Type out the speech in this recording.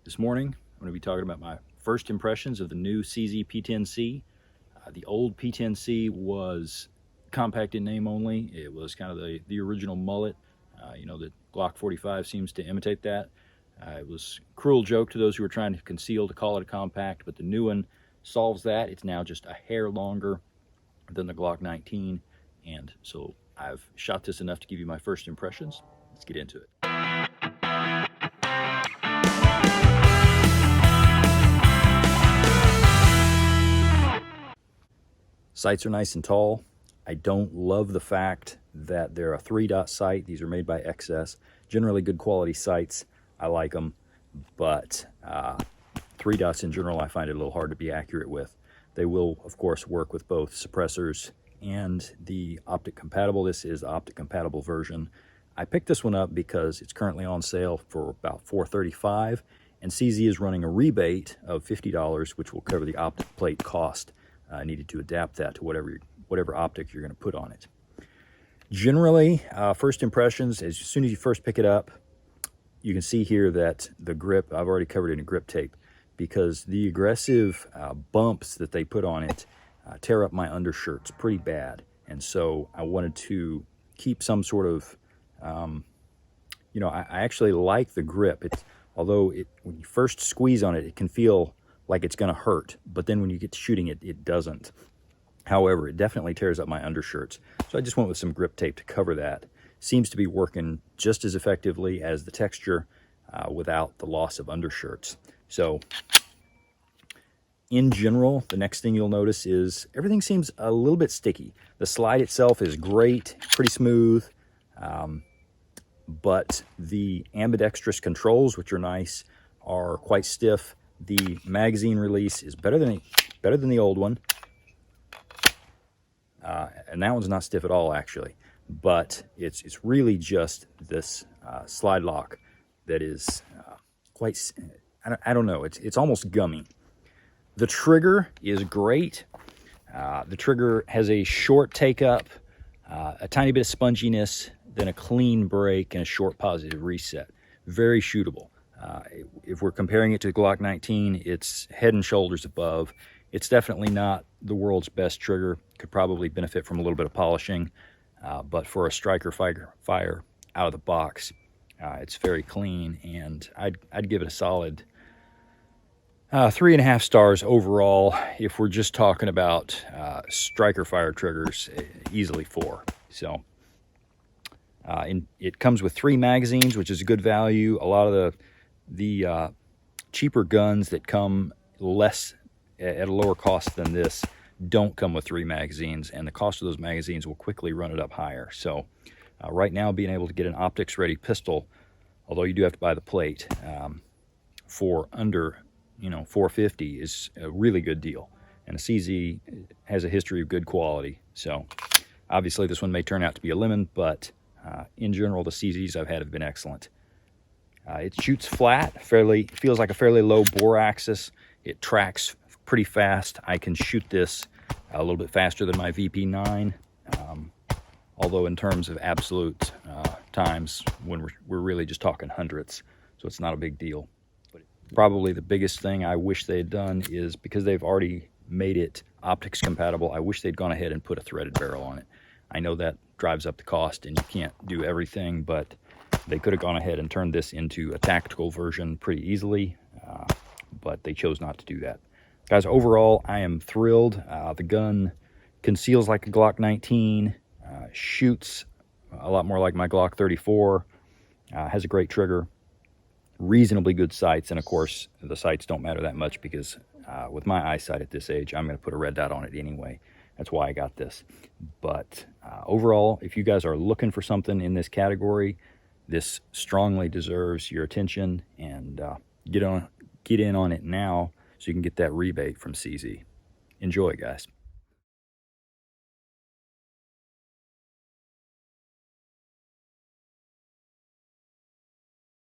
This morning, I'm going to be talking about my first impressions of the new CZ P10C. The old P10C was compact in name only. It was kind of the original mullet. The Glock 45 seems to imitate that. It was a cruel joke to those who were trying to conceal to call it a compact, but the new one solves that. It's now just a hair longer than the Glock 19, and so I've shot this enough to give you my first impressions. Let's get into it. Sights are nice and tall. I don't love the fact that they're a 3-dot sight. These are made by XS. Generally good quality sights. I like them, but 3 dots in general I find it a little hard to be accurate with. They will, of course, work with both suppressors and the optic compatible. This is the optic compatible version. I picked this one up because it's currently on sale for about $435, and CZ is running a rebate of $50, which will cover the optic plate cost. I needed to adapt that to whatever optic you're going to put on it. Generally, first impressions, as soon as you first pick it up, you can see here that the grip, I've already covered it in grip tape, because the aggressive bumps that they put on it tear up my undershirts pretty bad. And so I wanted to keep some sort of, I actually like the grip. Although when you first squeeze on it, it can feel like it's going to hurt, but then when you get to shooting it, it doesn't. However, it definitely tears up my undershirts. So I just went with some grip tape to cover that. Seems to be working just as effectively as the texture without the loss of undershirts. So in general, the next thing you'll notice is everything seems a little bit sticky. The slide itself is great, pretty smooth, but the ambidextrous controls, which are nice, are quite stiff. The magazine release is better than the old one, and that one's not stiff at all, actually. But it's really just this slide lock that is quite, I don't know, it's almost gummy. The trigger is great. The trigger has a short take up, a tiny bit of sponginess, then a clean break, and a short positive reset. Very shootable. If we're comparing it to the Glock 19, it's head and shoulders above. It's definitely not the world's best trigger. Could probably benefit from a little bit of polishing, but for a striker fire out of the box, it's very clean, and I'd give it a solid 3.5 stars overall. If we're just talking about striker fire triggers, easily 4. So it comes with 3 magazines, which is a good value. A lot of the cheaper guns that come at a lower cost than this don't come with 3 magazines, and the cost of those magazines will quickly run it up higher. So right now, being able to get an optics ready pistol, although you do have to buy the plate, for under $450 is a really good deal. And a CZ has a history of good quality. So obviously this one may turn out to be a lemon, but in general, the CZs I've had have been excellent. It shoots flat, feels like a fairly low bore axis. It tracks pretty fast. I can shoot this a little bit faster than my VP9, although in terms of absolute times, when we're really just talking hundredths, so it's not a big deal. But probably the biggest thing I wish they had done is, because they've already made it optics compatible, I wish they'd gone ahead and put a threaded barrel on it. I know that drives up the cost and you can't do everything, but they could have gone ahead and turned this into a tactical version pretty easily, but they chose not to do that. Guys, overall, I am thrilled. The gun conceals like a Glock 19, shoots a lot more like my Glock 34, has a great trigger, reasonably good sights, and of course, the sights don't matter that much because with my eyesight at this age, I'm going to put a red dot on it anyway. That's why I got this. But overall, if you guys are looking for something in this category, this strongly deserves your attention, and get in on it now so you can get that rebate from CZ. Enjoy, guys.